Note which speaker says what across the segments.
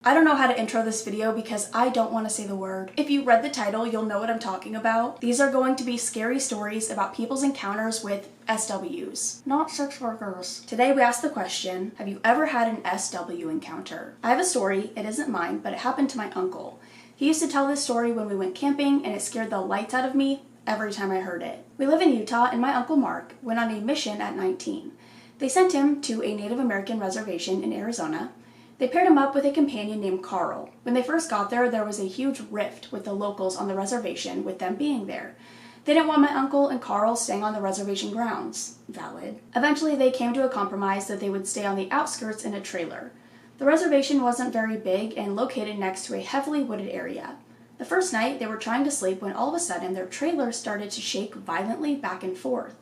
Speaker 1: I don't know how to intro this video because I don't want to say the word. If you read the title, you'll know what I'm talking about. These are going to be scary stories about people's encounters with SWs, not sex workers. Today we asked the question, have you ever had an SW encounter? I have a story, it isn't mine, but it happened to my uncle. He used to tell this story when we went camping and it scared the lights out of me every time I heard it. We live in Utah and my Uncle Mark went on a mission at 19. They sent him to a Native American reservation in Arizona. They paired him up with a companion named Carl. When they first got there, there was a huge rift with the locals on the reservation with them being there. They didn't want my uncle and Carl staying on the reservation grounds. Valid. Eventually, they came to a compromise that they would stay on the outskirts in a trailer. The reservation wasn't very big and located next to a heavily wooded area. The first night, they were trying to sleep when all of a sudden their trailer started to shake violently back and forth.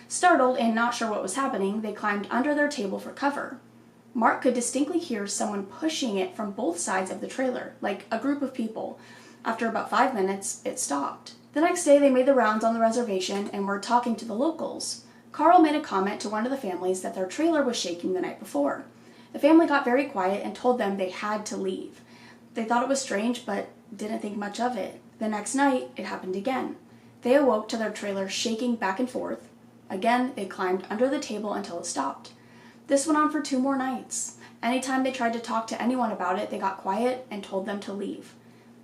Speaker 1: Startled and not sure what was happening, they climbed under their table for cover. Mark could distinctly hear someone pushing it from both sides of the trailer, like a group of people. After about 5 minutes, it stopped. The next day, they made the rounds on the reservation and were talking to the locals. Carl made a comment to one of the families that their trailer was shaking the night before. The family got very quiet and told them they had to leave. They thought it was strange, but didn't think much of it. The next night, it happened again. They awoke to their trailer shaking back and forth. Again, they climbed under the table until it stopped. This went on for 2 more nights. Anytime they tried to talk to anyone about it, they got quiet and told them to leave.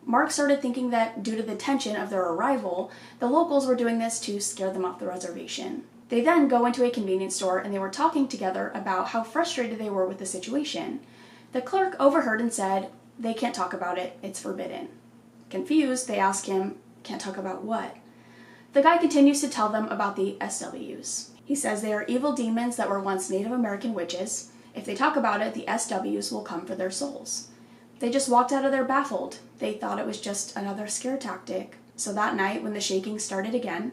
Speaker 1: Mark started thinking that due to the tension of their arrival, the locals were doing this to scare them off the reservation. They then go into a convenience store and they were talking together about how frustrated they were with the situation. The clerk overheard and said, "They can't talk about it, it's forbidden." Confused, they ask him, "Can't talk about what?" The guy continues to tell them about the SWs. He says they are evil demons that were once Native American witches. If they talk about it, the SWs will come for their souls. They just walked out of there baffled. They thought it was just another scare tactic. So that night, when the shaking started again,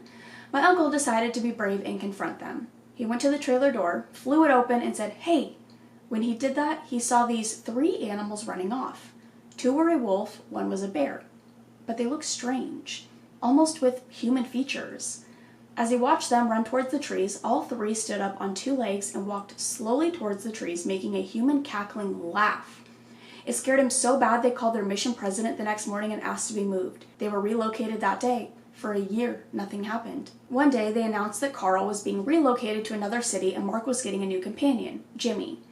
Speaker 1: my uncle decided to be brave and confront them. He went to the trailer door, flew it open, and said, "Hey!" When he did that, he saw these 3 animals running off. 2 were a wolf, 1 was a bear. But they looked strange, almost with human features. As he watched them run towards the trees, all 3 stood up on 2 legs and walked slowly towards the trees, making a human cackling laugh. It scared him so bad they called their mission president the next morning and asked to be moved. They were relocated that day. For a year, nothing happened. One day, they announced that Carl was being relocated to another city and Mark was getting a new companion, Jimmy.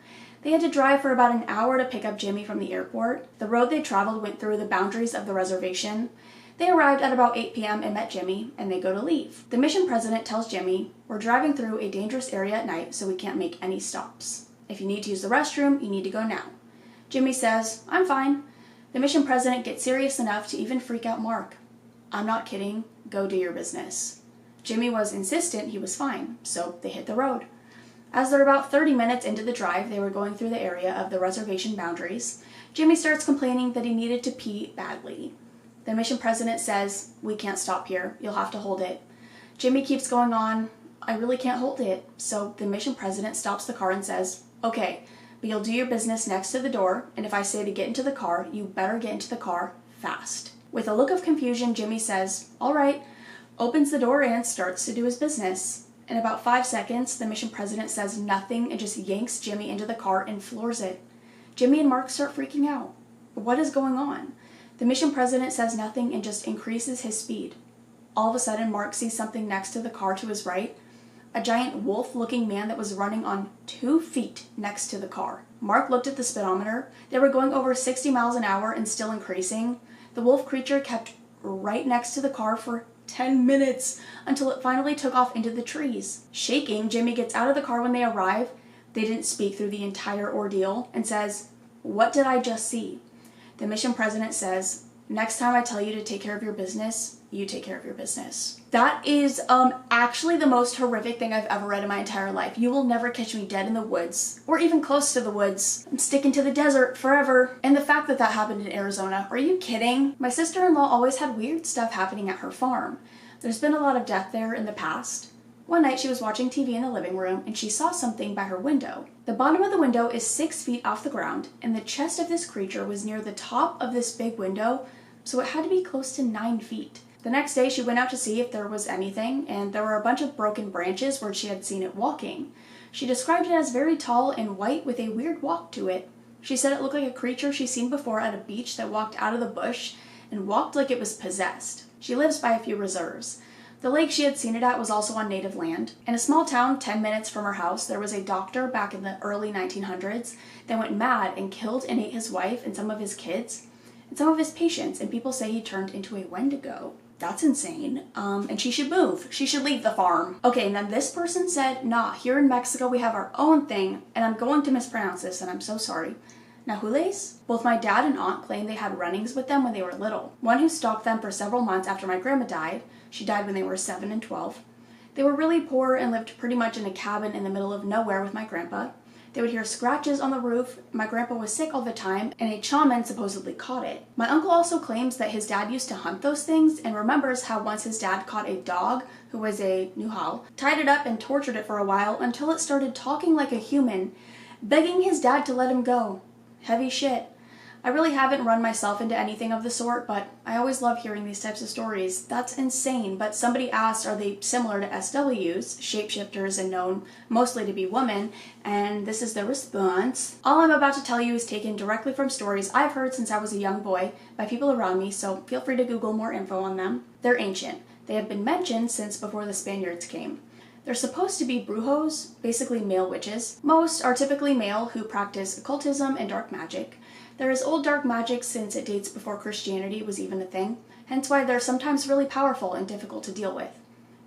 Speaker 1: They had to drive for about an hour to pick up Jimmy from the airport. The road they traveled went through the boundaries of the reservation. They arrived at about 8 p.m. and met Jimmy, and they go to leave. The mission president tells Jimmy, "We're driving through a dangerous area at night, so we can't make any stops. If you need to use the restroom, you need to go now." Jimmy says, "I'm fine." The mission president gets serious enough to even freak out Mark. "I'm not kidding. Go do your business." Jimmy was insistent he was fine, so they hit the road. As they're about 30 minutes into the drive, they were going through the area of the reservation boundaries. Jimmy starts complaining that he needed to pee badly. The mission president says, "We can't stop here. You'll have to hold it." Jimmy keeps going on, "I really can't hold it." So the mission president stops the car and says, "Okay, but you'll do your business next to the door, and if I say to get into the car, you better get into the car fast." With a look of confusion, Jimmy says, "All right," opens the door and starts to do his business. In about 5 seconds, the mission president says nothing and just yanks Jimmy into the car and floors it. Jimmy and Mark start freaking out. What is going on? The mission president says nothing and just increases his speed. All of a sudden, Mark sees something next to the car to his right, a giant wolf-looking man that was running on 2 feet next to the car. Mark looked at the speedometer. They were going over 60 miles an hour and still increasing. The wolf creature kept right next to the car for 10 minutes until it finally took off into the trees. Shaking, Jimmy gets out of the car when they arrive. They didn't speak through the entire ordeal and says, "What did I just see?" The mission president says, "Next time I tell you to take care of your business, you take care of your business." That is actually the most horrific thing I've ever read in my entire life. You will never catch me dead in the woods, or even close to the woods. I'm sticking to the desert forever. And the fact that that happened in Arizona, are you kidding? My sister-in-law always had weird stuff happening at her farm. There's been a lot of death there in the past. One night she was watching TV in the living room and she saw something by her window. The bottom of the window is 6 feet off the ground and the chest of this creature was near the top of this big window, so it had to be close to 9 feet. The next day she went out to see if there was anything and there were a bunch of broken branches where she had seen it walking. She described it as very tall and white with a weird walk to it. She said it looked like a creature she's seen before at a beach that walked out of the bush and walked like it was possessed. She lives by a few reserves. The lake she had seen it at was also on native land. In a small town 10 minutes from her house, there was a doctor back in the early 1900s that went mad and killed and ate his wife and some of his kids and some of his patients, and people say he turned into a Wendigo. That's insane. And she should move. She should leave the farm. Okay, and then this person said, nah, here in Mexico we have our own thing, and I'm going to mispronounce this, and I'm so sorry. Nahules? Both my dad and aunt claim they had run-ins with them when they were little. One who stalked them for several months after my grandma died. She died when they were 7 and 12. They were really poor and lived pretty much in a cabin in the middle of nowhere with my grandpa. They would hear scratches on the roof. My grandpa was sick all the time, and a shaman supposedly caught it. My uncle also claims that his dad used to hunt those things and remembers how once his dad caught a dog, who was a Nuhal, tied it up and tortured it for a while until it started talking like a human, begging his dad to let him go. Heavy shit. I really haven't run myself into anything of the sort, but I always love hearing these types of stories. That's insane, but somebody asked, are they similar to SWs, shapeshifters and known mostly to be women? And this is the response. All I'm about to tell you is taken directly from stories I've heard since I was a young boy by people around me, so feel free to Google more info on them. They're ancient. They have been mentioned since before the Spaniards came. They're supposed to be brujos, basically male witches. Most are typically male who practice occultism and dark magic. There is old dark magic since it dates before Christianity was even a thing, hence why they're sometimes really powerful and difficult to deal with.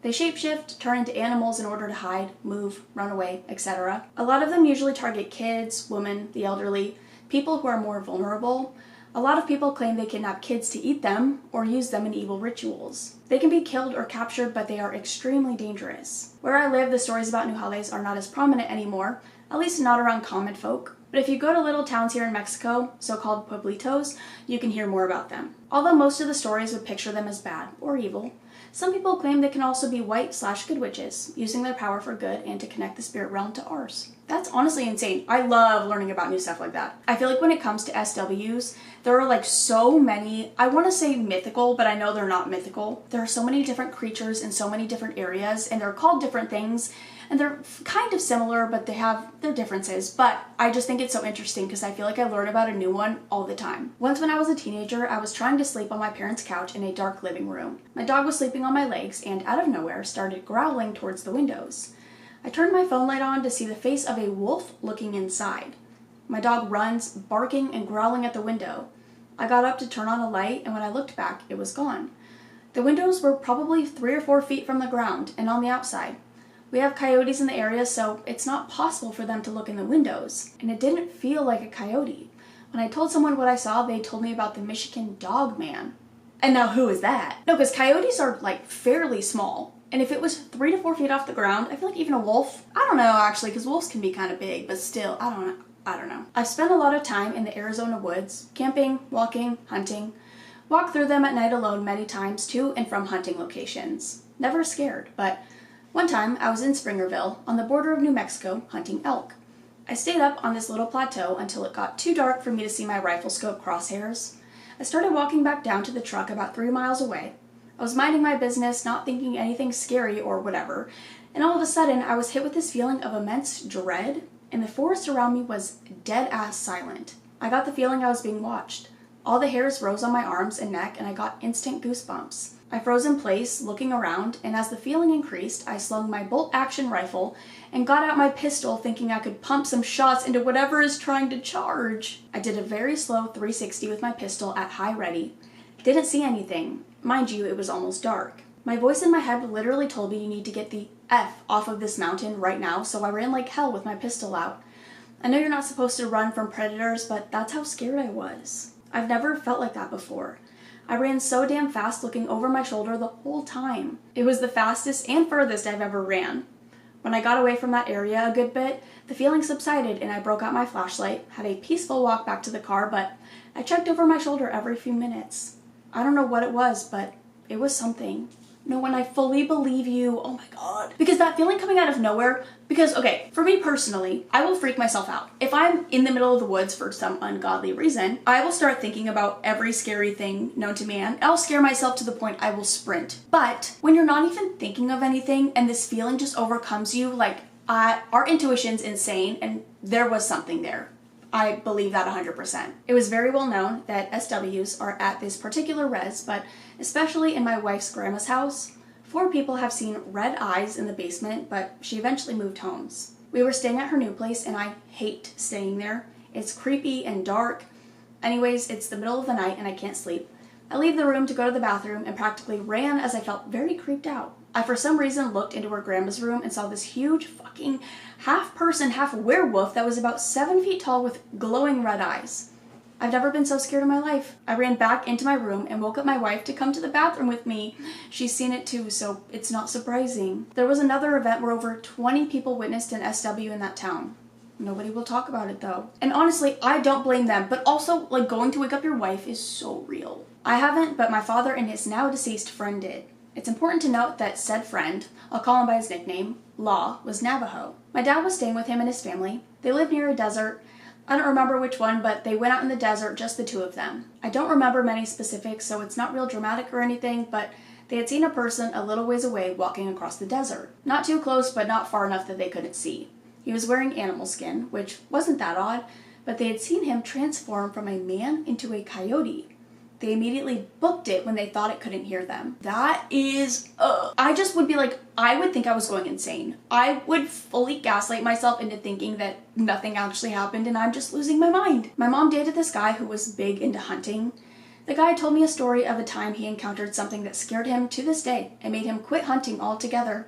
Speaker 1: They shapeshift, turn into animals in order to hide, move, run away, etc. A lot of them usually target kids, women, the elderly, people who are more vulnerable. A lot of people claim they kidnap kids to eat them or use them in evil rituals. They can be killed or captured, but they are extremely dangerous. Where I live, the stories about Nujales are not as prominent anymore, at least not around common folk. But if you go to little towns here in Mexico, so-called pueblitos, you can hear more about them. Although most of the stories would picture them as bad or evil, some people claim they can also be white/good witches, using their power for good and to connect the spirit realm to ours. That's honestly insane. I love learning about new stuff like that. I feel like when it comes to SWs, there are like so many, I want to say mythical, but I know they're not mythical. There are so many different creatures in so many different areas, and they're called different things, and they're kind of similar, but they have their differences. But I just think it's so interesting because I feel like I learn about a new one all the time. Once when I was a teenager, I was trying to sleep on my parents' couch in a dark living room. My dog was sleeping on my legs and out of nowhere started growling towards the windows. I turned my phone light on to see the face of a wolf looking inside. My dog runs, barking and growling at the window. I got up to turn on a light, and when I looked back, it was gone. The windows were probably 3 or 4 feet from the ground and on the outside. We have coyotes in the area, so it's not possible for them to look in the windows, and it didn't feel like a coyote. When I told someone what I saw, they told me about the Michigan Dog Man. And now who is that? No, because coyotes are like fairly small. And if it was 3 to 4 feet off the ground, I feel like even a wolf, I don't know actually, because wolves can be kind of big, but still, I don't know. I've spent a lot of time in the Arizona woods, camping, walking, hunting. Walked through them at night alone many times to and from hunting locations. Never scared, but one time I was in Springerville, on the border of New Mexico, hunting elk. I stayed up on this little plateau until it got too dark for me to see my rifle scope crosshairs. I started walking back down to the truck about 3 miles away. I was minding my business, not thinking anything scary or whatever, and all of a sudden I was hit with this feeling of immense dread, and the forest around me was dead-ass silent. I got the feeling I was being watched. All the hairs rose on my arms and neck, and I got instant goosebumps. I froze in place, looking around, and as the feeling increased, I slung my bolt-action rifle and got out my pistol thinking I could pump some shots into whatever is trying to charge. I did a very slow 360 with my pistol at high ready. Didn't see anything. Mind you, it was almost dark. My voice in my head literally told me you need to get the F off of this mountain right now, so I ran like hell with my pistol out. I know you're not supposed to run from predators, but that's how scared I was. I've never felt like that before. I ran so damn fast looking over my shoulder the whole time. It was the fastest and furthest I've ever ran. When I got away from that area a good bit, the feeling subsided and I broke out my flashlight, had a peaceful walk back to the car, but I checked over my shoulder every few minutes. I don't know what it was, but it was something. No, when I fully believe you, oh my god. Because that feeling coming out of nowhere, because, okay, for me personally, I will freak myself out. If I'm in the middle of the woods for some ungodly reason, I will start thinking about every scary thing known to man. I'll scare myself to the point I will sprint. But when you're not even thinking of anything and this feeling just overcomes you, like, our intuition's insane and there was something there. I believe that 100%. It was very well known that SWs are at this particular res, but especially in my wife's grandma's house, 4 people have seen red eyes in the basement, but she eventually moved homes. We were staying at her new place, and I hate staying there. It's creepy and dark. Anyways, it's the middle of the night and I can't sleep. I leave the room to go to the bathroom and practically ran as I felt very creeped out. I for some reason looked into her grandma's room and saw this huge fucking half-person, half-werewolf that was about 7 feet tall with glowing red eyes. I've never been so scared in my life. I ran back into my room and woke up my wife to come to the bathroom with me. She's seen it too, so it's not surprising. There was another event where over 20 people witnessed an SW in that town. Nobody will talk about it though. And honestly, I don't blame them, but also, like, going to wake up your wife is so real. I haven't, but my father and his now deceased friend did. It's important to note that said friend, I'll call him by his nickname, Law, was Navajo. My dad was staying with him and his family. They lived near a desert. I don't remember which one, but they went out in the desert, just the 2 of them. I don't remember many specifics, so it's not real dramatic or anything, but they had seen a person a little ways away walking across the desert. Not too close, but not far enough that they couldn't see. He was wearing animal skin, which wasn't that odd, but they had seen him transform from a man into a coyote. They immediately booked it when they thought it couldn't hear them. That is, I just would be like, I would think I was going insane. I would fully gaslight myself into thinking that nothing actually happened and I'm just losing my mind. My mom dated this guy who was big into hunting. The guy told me a story of a time he encountered something that scared him to this day and made him quit hunting altogether.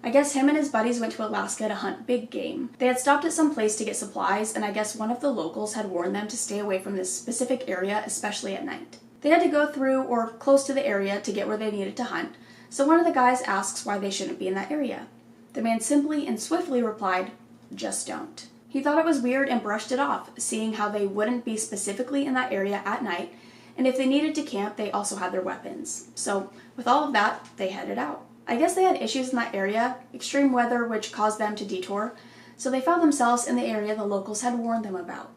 Speaker 1: I guess him and his buddies went to Alaska to hunt big game. They had stopped at some place to get supplies, and I guess one of the locals had warned them to stay away from this specific area, especially at night. They had to go through or close to the area to get where they needed to hunt, so one of the guys asks why they shouldn't be in that area. The man simply and swiftly replied, "Just don't." He thought it was weird and brushed it off, seeing how they wouldn't be specifically in that area at night, and if they needed to camp, they also had their weapons. So with all of that, they headed out. I guess they had issues in that area, extreme weather which caused them to detour, so they found themselves in the area the locals had warned them about.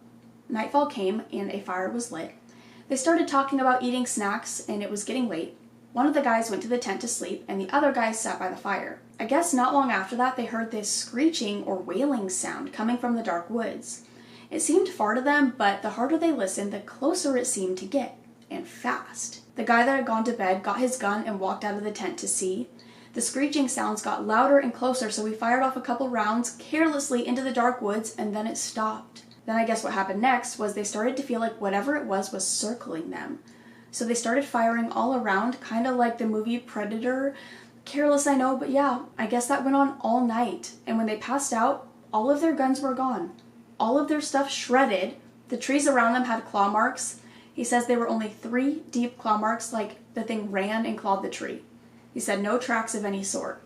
Speaker 1: Nightfall came and a fire was lit. They started talking about eating snacks and it was getting late. One of the guys went to the tent to sleep and the other guys sat by the fire. I guess not long after that they heard this screeching or wailing sound coming from the dark woods. It seemed far to them, but the harder they listened, the closer it seemed to get, and fast. The guy that had gone to bed got his gun and walked out of the tent to see. The screeching sounds got louder and closer, so we fired off a couple rounds carelessly into the dark woods, and then it stopped. Then I guess what happened next was they started to feel like whatever it was circling them. So they started firing all around, kind of like the movie Predator. Careless, I know, but yeah, I guess that went on all night. And when they passed out, all of their guns were gone. All of their stuff shredded. The trees around them had claw marks. He says there were only 3 deep claw marks, like the thing ran and clawed the tree. He said no tracks of any sort.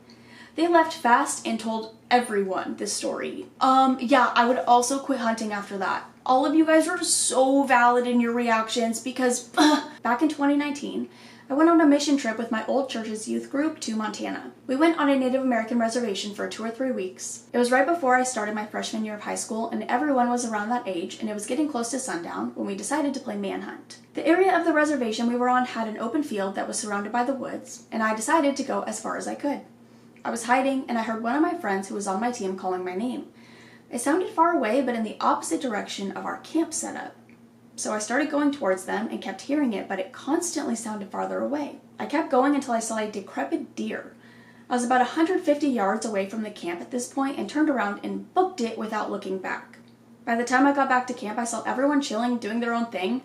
Speaker 1: They left fast and told everyone this story. Yeah, I would also quit hunting after that. All of you guys are so valid in your reactions because back in 2019, I went on a mission trip with my old church's youth group to Montana. We went on a Native American reservation for 2 or 3 weeks. It was right before I started my freshman year of high school and everyone was around that age and it was getting close to sundown when we decided to play manhunt. The area of the reservation we were on had an open field that was surrounded by the woods and I decided to go as far as I could. I was hiding and I heard one of my friends who was on my team calling my name. It sounded far away but in the opposite direction of our camp setup. So I started going towards them and kept hearing it, but it constantly sounded farther away. I kept going until I saw a decrepit deer. I was about 150 yards away from the camp at this point and turned around and booked it without looking back. By the time I got back to camp, I saw everyone chilling, doing their own thing.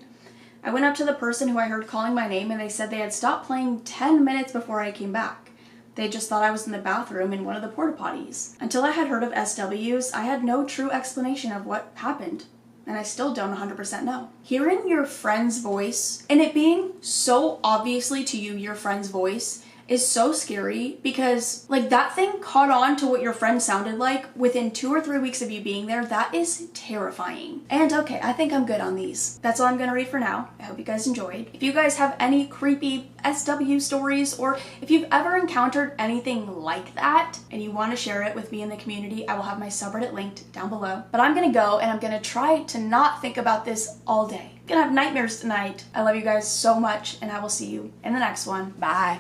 Speaker 1: I went up to the person who I heard calling my name and they said they had stopped playing 10 minutes before I came back. They just thought I was in the bathroom in one of the porta potties. Until I had heard of SWs, I had no true explanation of what happened. And I still don't 100% know. Hearing your friend's voice, and it being so obviously to you your friend's voice, is so scary because like that thing caught on to what your friend sounded like within 2 or 3 weeks of you being there. That is terrifying. And okay, I think I'm good on these. That's all I'm gonna read for now. I hope you guys enjoyed. If you guys have any creepy SW stories or if you've ever encountered anything like that and you want to share it with me in the community, I will have my subreddit linked down below. But I'm gonna go and I'm gonna try to not think about this all day. I'm gonna have nightmares tonight. I love you guys so much and I will see you in the next one. Bye.